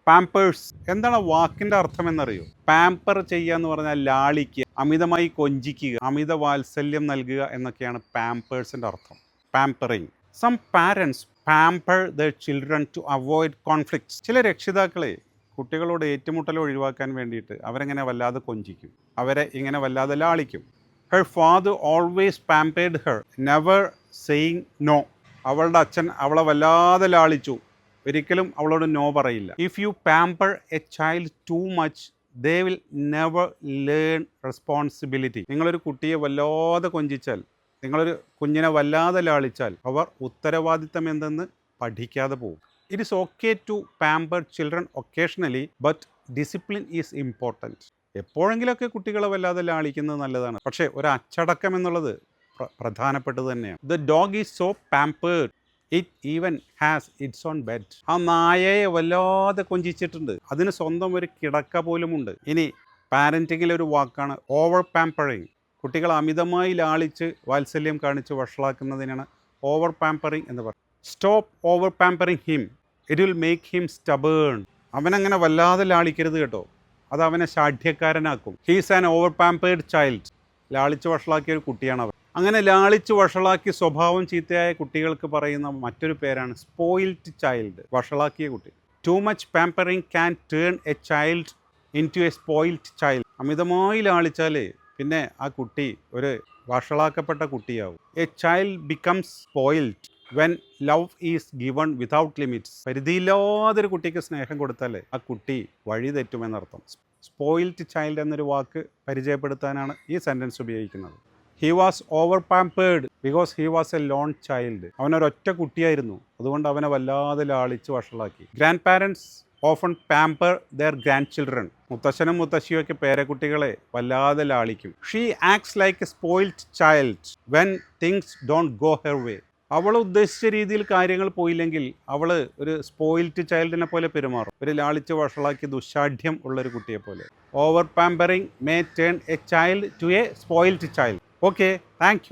Pampers എന്താണ് വാക്കിന്റെ അർത്ഥം എന്നറിയോ? പാമ്പർ ചെയ്യുക എന്ന് പറഞ്ഞാൽ ലാളിക്കുക, അമിതമായി കൊഞ്ചിക്കുക, അമിത വാത്സല്യം നൽകുക എന്നൊക്കെയാണ് പാമ്പേഴ്സിന്റെ അർത്ഥം. Pampering. Some parents pamper the children to avoid conflicts. ചില രക്ഷിതാക്കളെ കുട്ടികളോട് ഏറ്റുമുട്ടൽ ഒഴിവാക്കാൻ വേണ്ടിയിട്ട് അവരെങ്ങനെ വല്ലാതെ കൊഞ്ചിക്കും, അവരെ ഇങ്ങനെ വല്ലാതെ ലാളിക്കും. Her father always pampered her, never saying no. അവളുടെ അച്ഛൻ അവളെ വല്ലാതെ ലാളിച്ചു, ഒരിക്കലും അവളോട് നോ പറയില്ല. If you pamper a child too much they will never learn responsibility. നിങ്ങളൊരു കുട്ടിയെ വല്ലാതെ കൊഞ്ചിച്ചാൽ, നിങ്ങളൊരു കുഞ്ഞിനെ വല്ലാതെ ലാളിച്ചാൽ അവർ ഉത്തരവാദിത്തം എന്തെന്ന് പഠിക്കാതെ പോകും. It is okay to pamper children occasionally but discipline is important. എപ്പോഴെങ്കിലുമൊക്കെ കുട്ടികളെ വല്ലാതെ ലാളിക്കുന്നത് നല്ലതാണ്, പക്ഷേ ഒരു അച്ചടക്കം എന്നുള്ളത് പ്രധാനപ്പെട്ടത് തന്നെയാണ്. The dog is so pampered it even has it's on bed. ആ നായയെ വല്ലാതെ കൊഞ്ചിച്ചിട്ടുണ്ട്, അതിന് സ്വന്തം ഒരു കിടക്ക പോലുമുണ്ട്. ഇനി പാരൻറ്റിങ്ങിലെ ഒരു വാക്കാണ് ഓവർ പാമ്പറിങ്. കുട്ടികൾ അമിതമായി ലാളിച്ച് വാത്സല്യം കാണിച്ച് വഷളാക്കുന്നതിനാണ് ഓവർ പാമ്പറിങ് എന്ന് പറയുന്നത്. Stop over pampering him, it will make him stubborn. അവനങ്ങനെ വല്ലാതെ ലാളിക്കരുത് കേട്ടോ, അത് അവനെ ശാഠ്യക്കാരനാക്കും. He's an over pampered child. ലാളിച്ച് വഷളാക്കിയ ഒരു കുട്ടിയാണ് അവൻ. അങ്ങനെ ലാളിച്ച് വഷളാക്കി സ്വഭാവം ചീത്തയായ കുട്ടികൾക്ക് പറയുന്ന മറ്റൊരു പേരാണ് സ്പോയിൽഡ് ചൈൽഡ്, വഷളാക്കിയ കുട്ടി. Too much pampering can turn a child into a spoiled child. അമിതമായി ലാളിച്ചാൽ പിന്നെ ആ കുട്ടി ഒരു വഷളാക്കപ്പെട്ട കുട്ടിയാവും. A child becomes spoiled when love is given without limits. പരിധിയില്ലാതൊരു കുട്ടിക്ക് സ്നേഹം കൊടുത്താൽ ആ കുട്ടി വഴി തെറ്റുമെന്നർത്ഥം. സ്പോയിൽഡ് ചൈൽഡ് എന്നൊരു വാക്ക് പരിചയപ്പെടുത്താനാണ് ഈ സെൻറ്റൻസ് ഉപയോഗിക്കുന്നത്. He was over pampered because he was a lone child. അവനൊരൊറ്റ കുട്ടിയായിരുന്നു, അതുകൊണ്ട് അവനെ വല്ലാതെ ലാളിച്ച് വഷളാക്കി. Grandparents often pamper their grandchildren. മുത്തശ്ശനും മുത്തശ്ശിയൊക്കെ പേരക്കുട്ടികളെ വല്ലാതെ ലാളിക്കും. She acts like a spoiled child when things don't go her way. അവൾ ഉദ്ദേശിച്ച രീതിയിൽ കാര്യങ്ങൾ പോയില്ലെങ്കിൽ അവൾ ഒരു സ്പോയിൽഡ് ചൈൽഡിനെ പോലെ പെരുമാറും, ഒരു ലാളിച്ച് വഷളാക്കി ദുശാഠ്യം ഉള്ളൊരു കുട്ടിയെ പോലെ. Over pampering may turn a child to a spoiled child. Okay, thank U.